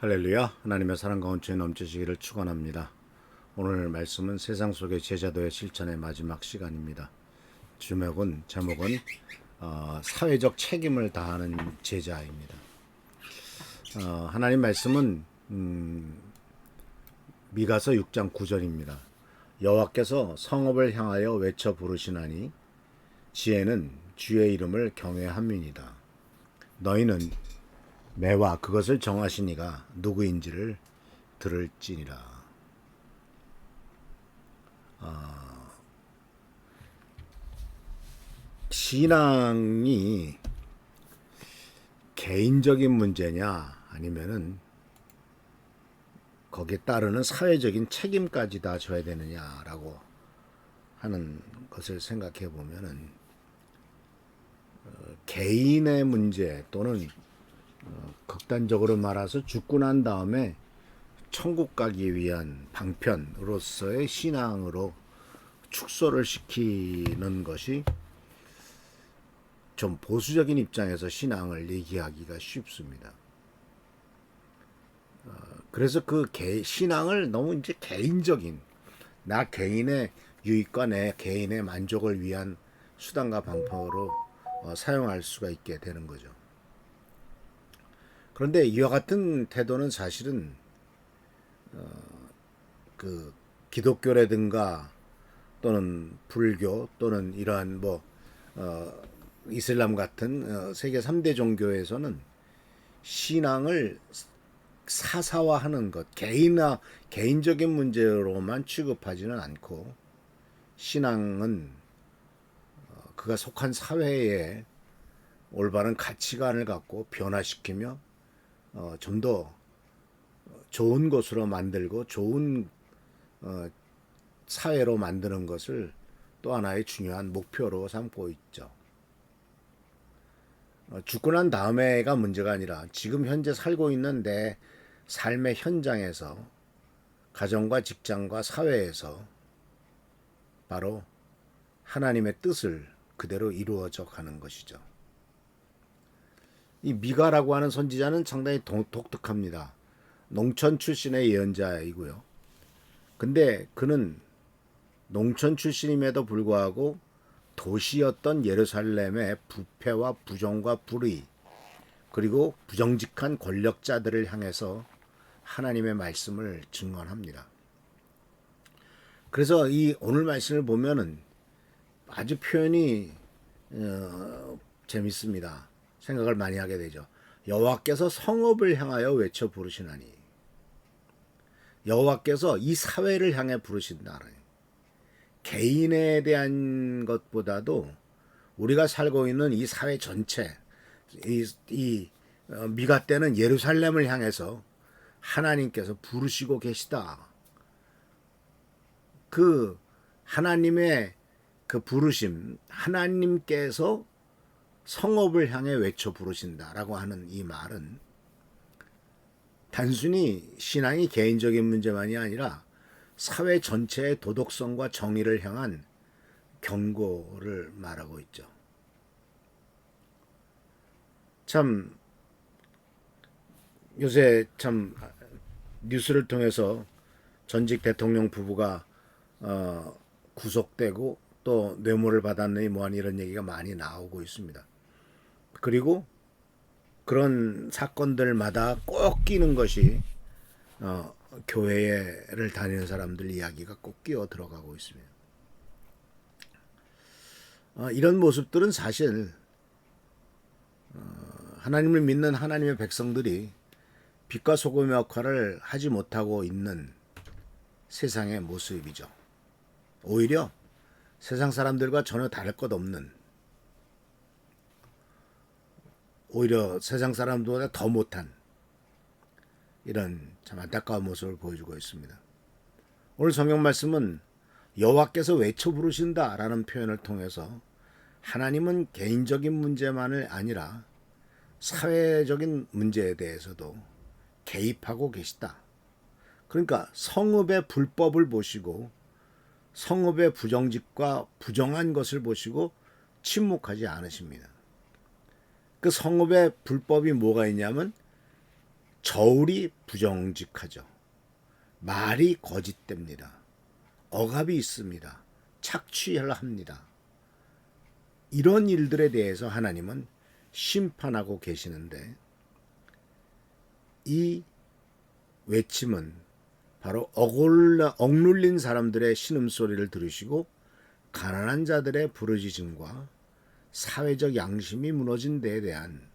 할렐루야. 하나님의 사랑과 온천이 넘치시기를 축원합니다. 오늘 말씀은 세상 속의 제자도의 실천의 마지막 시간입니다. 제목은 사회적 책임을 다하는 제자입니다. 하나님 말씀은 미가서 6장 9절입니다. 여호와께서 성읍을 향하여 외쳐 부르시나니 지혜는 주의 이름을 경외함이니이다. 너희는 매와 그것을 정하시니가 누구인지를 들을지니라. 신앙이 개인적인 문제냐 아니면은 거기에 따르는 사회적인 책임까지 다 져야 되느냐라고 하는 것을 생각해 보면은 개인의 문제 또는 극단적으로 말해서 죽고 난 다음에 천국 가기 위한 방편으로서의 신앙으로 축소를 시키는 것이 좀 보수적인 입장에서 신앙을 얘기하기가 쉽습니다. 그래서 신앙을 너무 이제 개인적인 나 개인의 유익과 내 개인의 만족을 위한 수단과 방법으로 사용할 수가 있게 되는 거죠. 그런데 이와 같은 태도는 사실은 그 기독교라든가 또는 불교 또는 이러한 이슬람 같은 세계 3대 종교에서는 신앙을 사사화하는 것, 개인적인 문제로만 취급하지는 않고 신앙은 그가 속한 사회에 올바른 가치관을 갖고 변화시키며 좀 더 좋은 곳으로 만들고 좋은 사회로 만드는 것을 또 하나의 중요한 목표로 삼고 있죠. 죽고 난 다음에가 문제가 아니라 지금 현재 살고 있는 내 삶의 현장에서 가정과 직장과 사회에서 바로 하나님의 뜻을 그대로 이루어져 가는 것이죠. 이 미가라고 하는 선지자는 상당히 독특합니다. 농촌 출신의 예언자이고요. 근데 그는 농촌 출신임에도 불구하고 도시였던 예루살렘의 부패와 부정과 불의 그리고 부정직한 권력자들을 향해서 하나님의 말씀을 증언합니다. 그래서 이 오늘 말씀을 보면은 아주 표현이 재밌습니다. 생각을 많이 하게 되죠. 여호와께서 성읍을 향하여 외쳐 부르시나니 여호와께서 이 사회를 향해 부르신다. 개인에 대한 것보다도 우리가 살고 있는 이 사회 전체, 미가 때는 예루살렘을 향해서 하나님께서 부르시고 계시다. 그 하나님의 그 부르심, 하나님께서 성읍을 향해 외쳐 부르신다라고 하는 이 말은 단순히 신앙이 개인적인 문제만이 아니라 사회 전체의 도덕성과 정의를 향한 경고를 말하고 있죠. 참 요새 참 뉴스를 통해서 전직 대통령 부부가 구속되고 또 뇌물을 받았느니 뭐하니 이런 얘기가 많이 나오고 있습니다. 그리고 그런 사건들마다 꼭 끼는 것이 교회를 다니는 사람들 이야기가 꼭 끼어 들어가고 있습니다. 이런 모습들은 사실 하나님을 믿는 하나님의 백성들이 빛과 소금의 역할을 하지 못하고 있는 세상의 모습이죠. 오히려 세상 사람들과 전혀 다를 것 없는, 오히려 세상 사람들보다 더 못한 이런 참 안타까운 모습을 보여주고 있습니다. 오늘 성경 말씀은 여호와께서 외쳐 부르신다라는 표현을 통해서 하나님은 개인적인 문제만을 아니라 사회적인 문제에 대해서도 개입하고 계시다. 그러니까 성읍의 불법을 보시고 성읍의 부정직과 부정한 것을 보시고 침묵하지 않으십니다. 그 성읍의 불법이 뭐가 있냐면 저울이 부정직하죠. 말이 거짓됩니다. 억압이 있습니다. 착취를 합니다. 이런 일들에 대해서 하나님은 심판하고 계시는데 이 외침은 바로 억눌린 사람들의 신음소리를 들으시고 가난한 자들의 부르짖음과 사회적 양심이 무너진 데에 대한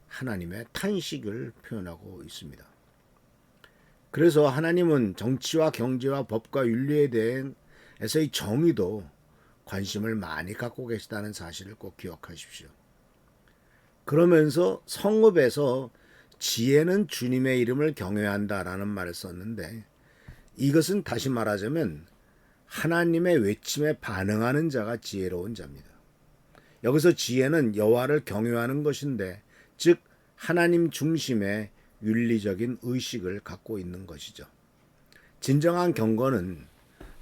하나님의 탄식을 표현하고 있습니다. 그래서 하나님은 정치와 경제와 법과 윤리에 대해서의 정의도 관심을 많이 갖고 계시다는 사실을 꼭 기억하십시오. 그러면서 성읍에서 지혜는 주님의 이름을 경외한다라는 말을 썼는데 이것은 다시 말하자면 하나님의 외침에 반응하는 자가 지혜로운 자입니다. 여기서 지혜는 여호와를 경외하는 것인데 즉 하나님 중심의 윤리적인 의식을 갖고 있는 것이죠. 진정한 경건은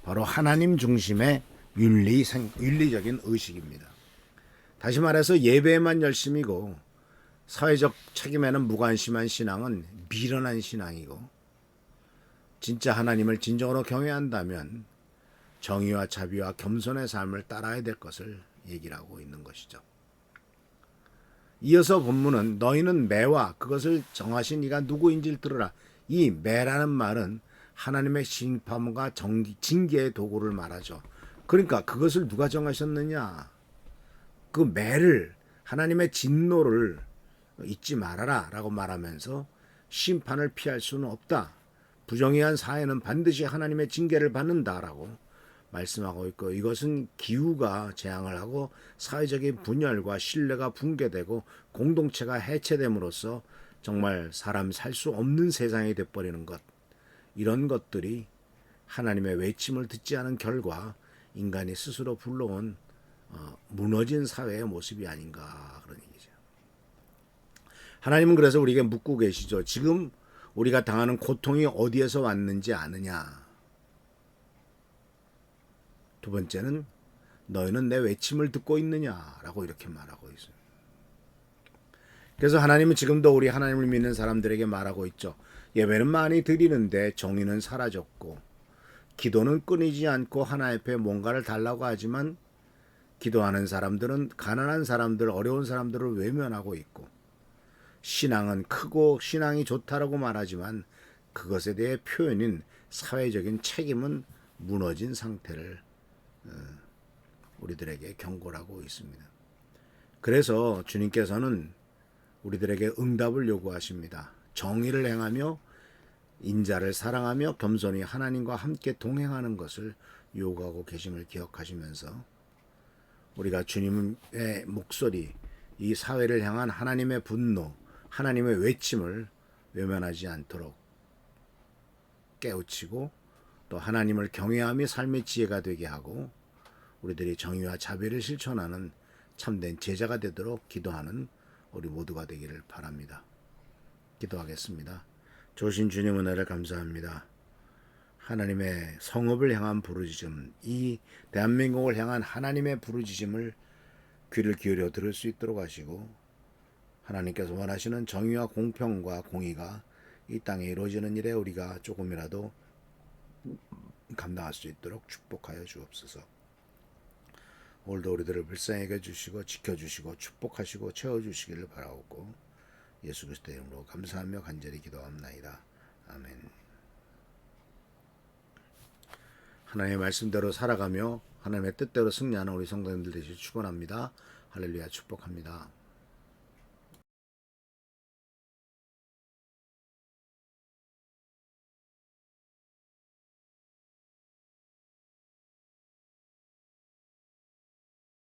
바로 하나님 중심의 윤리적인 의식입니다. 다시 말해서 예배에만 열심이고 사회적 책임에는 무관심한 신앙은 미련한 신앙이고 진짜 하나님을 진정으로 경외한다면 정의와 자비와 겸손의 삶을 따라야 될 것을 얘기를 하고 있는 것이죠. 이어서 본문은 너희는 매와 그것을 정하신 이가 누구인지를 들으라. 이 매라는 말은 하나님의 심판과 징계의 도구를 말하죠. 그러니까 그것을 누가 정하셨느냐. 그 매를 하나님의 진노를 잊지 말아라 라고 말하면서 심판을 피할 수는 없다. 부정의한 사회는 반드시 하나님의 징계를 받는다라고 말씀하고 있고 이것은 기후가 재앙을 하고 사회적인 분열과 신뢰가 붕괴되고 공동체가 해체됨으로써 정말 사람 살 수 없는 세상이 돼버리는 것 이런 것들이 하나님의 외침을 듣지 않은 결과 인간이 스스로 불러온 무너진 사회의 모습이 아닌가 그런 얘기죠. 하나님은 그래서 우리에게 묻고 계시죠. 지금 우리가 당하는 고통이 어디에서 왔는지 아느냐. 두 번째는 너희는 내 외침을 듣고 있느냐라고 이렇게 말하고 있습니다. 그래서 하나님은 지금도 우리 하나님을 믿는 사람들에게 말하고 있죠. 예배는 많이 드리는데 정의는 사라졌고 기도는 끊이지 않고 하나님 앞에 뭔가를 달라고 하지만 기도하는 사람들은 가난한 사람들, 어려운 사람들을 외면하고 있고 신앙은 크고 신앙이 좋다라고 말하지만 그것에 대해 표현인 사회적인 책임은 무너진 상태를 우리들에게 경고를 하고 있습니다. 그래서 주님께서는 우리들에게 응답을 요구하십니다. 정의를 행하며 인자를 사랑하며 겸손히 하나님과 함께 동행하는 것을 요구하고 계심을 기억하시면서 우리가 주님의 목소리, 이 사회를 향한 하나님의 분노, 하나님의 외침을 외면하지 않도록 깨우치고 또 하나님을 경외함이 삶의 지혜가 되게 하고 우리들이 정의와 자비를 실천하는 참된 제자가 되도록 기도하는 우리 모두가 되기를 바랍니다. 기도하겠습니다. 좋으신 주님 은혜를 감사합니다. 하나님의 성읍을 향한 부르짖음, 이 대한민국을 향한 하나님의 부르짖음을 귀를 기울여 들을 수 있도록 하시고 하나님께서 원하시는 정의와 공평과 공의가 이 땅에 이루어지는 일에 우리가 조금이라도 감당할 수 있도록 축복하여 주옵소서. 오늘도 우리들을 불쌍히 여겨주시고 지켜주시고 축복하시고 채워주시기를 바라옵고 예수 그리스도의 이름으로 감사하며 간절히 기도합나이다. 아멘. 하나님의 말씀대로 살아가며 하나님의 뜻대로 승리하는 우리 성도님들 되시길 축원합니다. 할렐루야 축복합니다.